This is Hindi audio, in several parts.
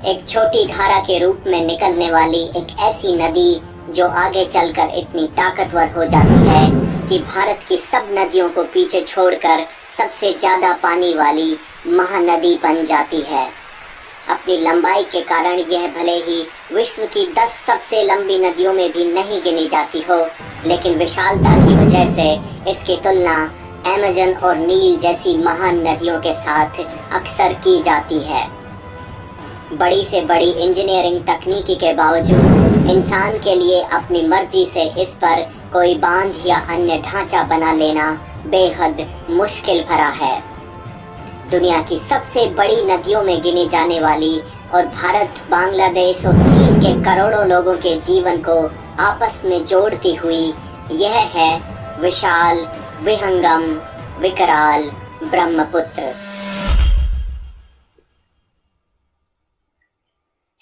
एक छोटी धारा के रूप में निकलने वाली एक ऐसी नदी जो आगे चलकर इतनी ताकतवर हो जाती है कि भारत की सब नदियों को पीछे छोड़कर सबसे ज्यादा पानी वाली महानदी बन जाती है। अपनी लंबाई के कारण यह भले ही विश्व की 10 सबसे लंबी नदियों में भी नहीं गिनी जाती हो, लेकिन विशालता की वजह से इसकी तुलना अमेज़न और नील जैसी महान नदियों के साथ अक्सर की जाती है। बड़ी से बड़ी इंजीनियरिंग तकनीकी के बावजूद इंसान के लिए अपनी मर्जी से इस पर कोई बांध या अन्य ढांचा बना लेना बेहद मुश्किल भरा है। दुनिया की सबसे बड़ी नदियों में गिनी जाने वाली और भारत, बांग्लादेश और चीन के करोड़ों लोगों के जीवन को आपस में जोड़ती हुई यह है विशाल, विहंगम, विकराल ब्रह्मपुत्र।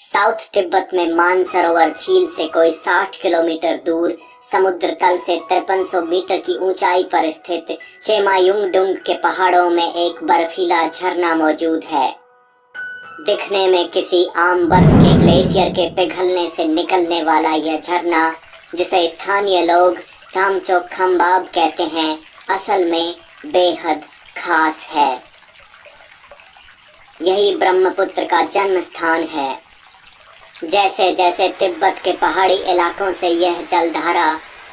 साउथ तिब्बत में मानसरोवर झील से कोई 60 किलोमीटर दूर समुद्र तल से 5300 मीटर की ऊंचाई पर स्थित चेमायुंगडुंग के पहाड़ों में एक बर्फीला झरना मौजूद है। दिखने में किसी आम बर्फ के ग्लेशियर के पिघलने से निकलने वाला यह झरना, जिसे स्थानीय लोग कामचोक खम्बाब कहते हैं, असल में बेहद खास है। यही ब्रह्मपुत्र का जन्म स्थान है। जैसे जैसे तिब्बत के पहाड़ी इलाकों से यह जलधारा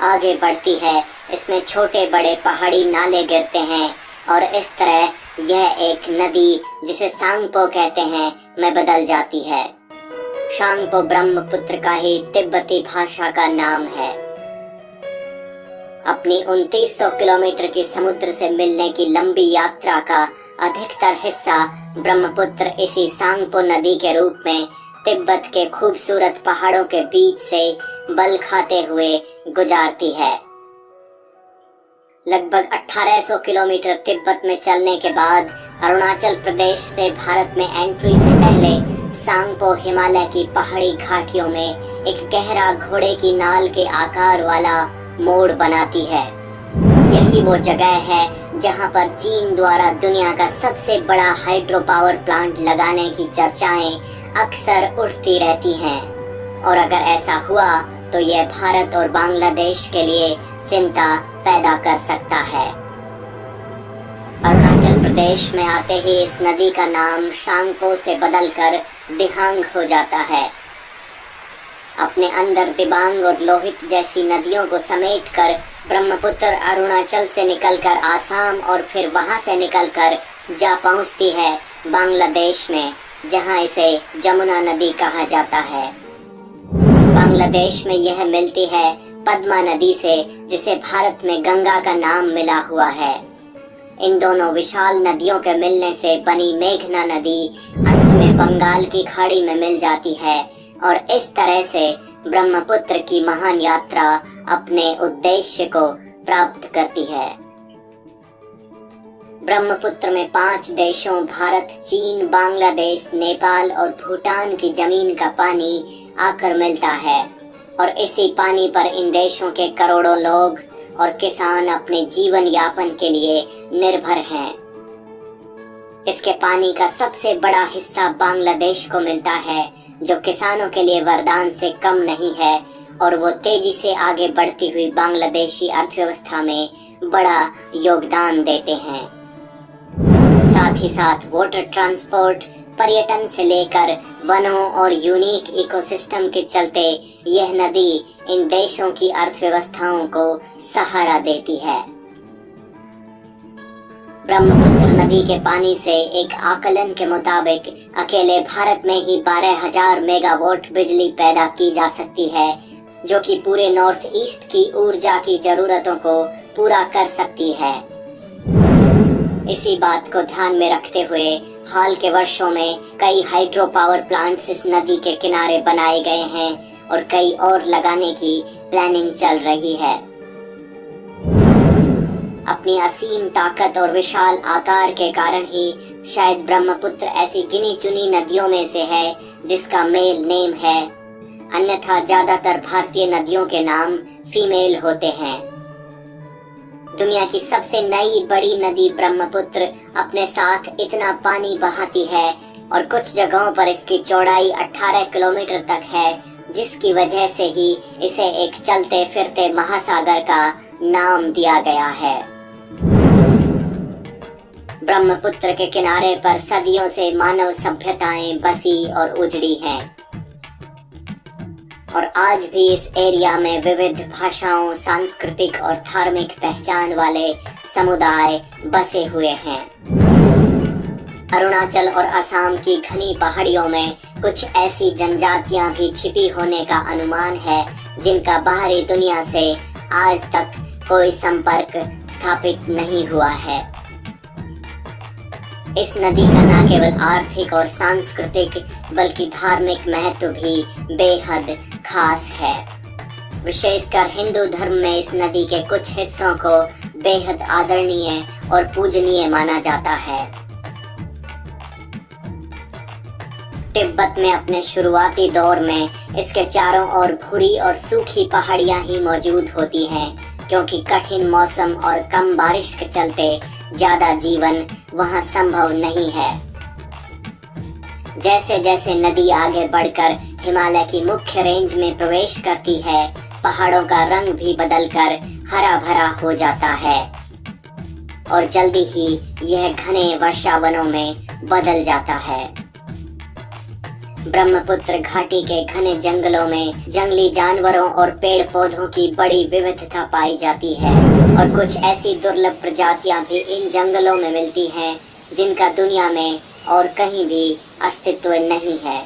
आगे बढ़ती है, इसमें छोटे बड़े पहाड़ी नाले गिरते हैं और इस तरह यह एक नदी, जिसे सांगपो कहते हैं, में बदल जाती है। सांगपो ब्रह्मपुत्र का ही तिब्बती भाषा का नाम है। अपनी 2900 किलोमीटर की समुद्र से मिलने की लंबी यात्रा का अधिकतर हिस्सा ब्रह्मपुत्र इसी सांगपो नदी के रूप में तिब्बत के खूबसूरत पहाड़ों के बीच से बल खाते हुए गुजारती है। लगभग 1800 किलोमीटर तिब्बत में चलने के बाद अरुणाचल प्रदेश से भारत में एंट्री से पहले सांगपो हिमालय की पहाड़ी घाटियों में एक गहरा घोड़े की नाल के आकार वाला मोड़ बनाती है। यही वो जगह है जहां पर चीन द्वारा दुनिया का सबसे बड़ा हाइड्रो पावर प्लांट लगाने की चर्चाएं अक्सर उठती रहती हैं, और अगर ऐसा हुआ तो यह भारत और बांग्लादेश के लिए चिंता पैदा कर सकता है। अरुणाचल प्रदेश में आते ही इस नदी का नाम सांगपो से बदलकर दिहांग हो जाता है। अपने अंदर दिबांग और लोहित जैसी नदियों को समेटकर ब्रह्मपुत्र अरुणाचल से निकलकर आसाम और फिर वहां से निकलकर जा पहुंचती है बांग्लादेश में, जहां इसे जमुना नदी कहा जाता है। बांग्लादेश में यह मिलती है पद्मा नदी से, जिसे भारत में गंगा का नाम मिला हुआ है। इन दोनों विशाल नदियों के मिलने से बनी मेघना नदी अंत में बंगाल की खाड़ी में मिल जाती है और इस तरह से ब्रह्मपुत्र की महान यात्रा अपने उद्देश्य को प्राप्त करती है। ब्रह्मपुत्र में 5 देशों भारत, चीन, बांग्लादेश, नेपाल और भूटान की जमीन का पानी आकर मिलता है और इसी पानी पर इन देशों के करोड़ों लोग और किसान अपने जीवन यापन के लिए निर्भर हैं। इसके पानी का सबसे बड़ा हिस्सा बांग्लादेश को मिलता है, जो किसानों के लिए वरदान से कम नहीं है, और वो तेजी से आगे बढ़ती हुई बांग्लादेशी अर्थव्यवस्था में बड़ा योगदान देते हैं। साथ ही साथ वाटर ट्रांसपोर्ट, पर्यटन से लेकर वनों और यूनिक इकोसिस्टम के चलते यह नदी इन देशों की अर्थव्यवस्थाओं को सहारा देती है। ब्रह्मपुत्र नदी के पानी से एक आकलन के मुताबिक अकेले भारत में ही 12,000 मेगावाट बिजली पैदा की जा सकती है, जो कि पूरे नॉर्थ ईस्ट की ऊर्जा की जरूरतों को पूरा कर सकती है। इसी बात को ध्यान में रखते हुए हाल के वर्षों में कई हाइड्रो पावर प्लांट्स इस नदी के किनारे बनाए गए हैं और कई और लगाने की प्लानिंग चल रही है। अपनी असीम ताकत और विशाल आकार के कारण ही शायद ब्रह्मपुत्र ऐसी गिनी चुनी नदियों में से है जिसका मेल नेम है, अन्यथा ज्यादातर भारतीय नदियों के नाम फीमेल होते हैं। दुनिया की सबसे नई बड़ी नदी ब्रह्मपुत्र अपने साथ इतना पानी बहाती है और कुछ जगहों पर इसकी चौड़ाई 18 किलोमीटर तक है, जिसकी वजह से ही इसे एक चलते फिरते महासागर का नाम दिया गया है। ब्रह्मपुत्र के किनारे पर सदियों से मानव सभ्यताएं बसी और उजड़ी हैं और आज भी इस एरिया में विविध भाषाओं, सांस्कृतिक और धार्मिक पहचान वाले समुदाय बसे हुए हैं। अरुणाचल और असम की घनी पहाड़ियों में कुछ ऐसी जनजातियां भी छिपी होने का अनुमान है जिनका बाहरी दुनिया से आज तक कोई संपर्क स्थापित नहीं हुआ है। इस नदी का न केवल आर्थिक और सांस्कृतिक बल्कि धार्मिक महत्व भी बेहद खास है। विशेषकर हिंदू धर्म में इस नदी के कुछ हिस्सों को बेहद आदरणीय और पूजनीय माना जाता है। तिब्बत में अपने शुरुआती दौर में इसके चारों ओर भूरी और सूखी पहाड़ियां ही मौजूद होती हैं, क्योंकि कठिन मौसम और कम बारिश के चलते ज्यादा जीवन वहां संभव नहीं है। जैसे जैसे नदी आगे बढ़कर हिमालय की मुख्य रेंज में प्रवेश करती है, पहाड़ों का रंग भी बदलकर हरा भरा हो जाता है और जल्दी ही यह घने वर्षावनों में बदल जाता है। ब्रह्मपुत्र घाटी के घने जंगलों में जंगली जानवरों और पेड़ पौधों की बड़ी विविधता पाई जाती है और कुछ ऐसी दुर्लभ प्रजातियां भी इन जंगलों में मिलती हैं जिनका दुनिया में और कहीं भी अस्तित्व नहीं है।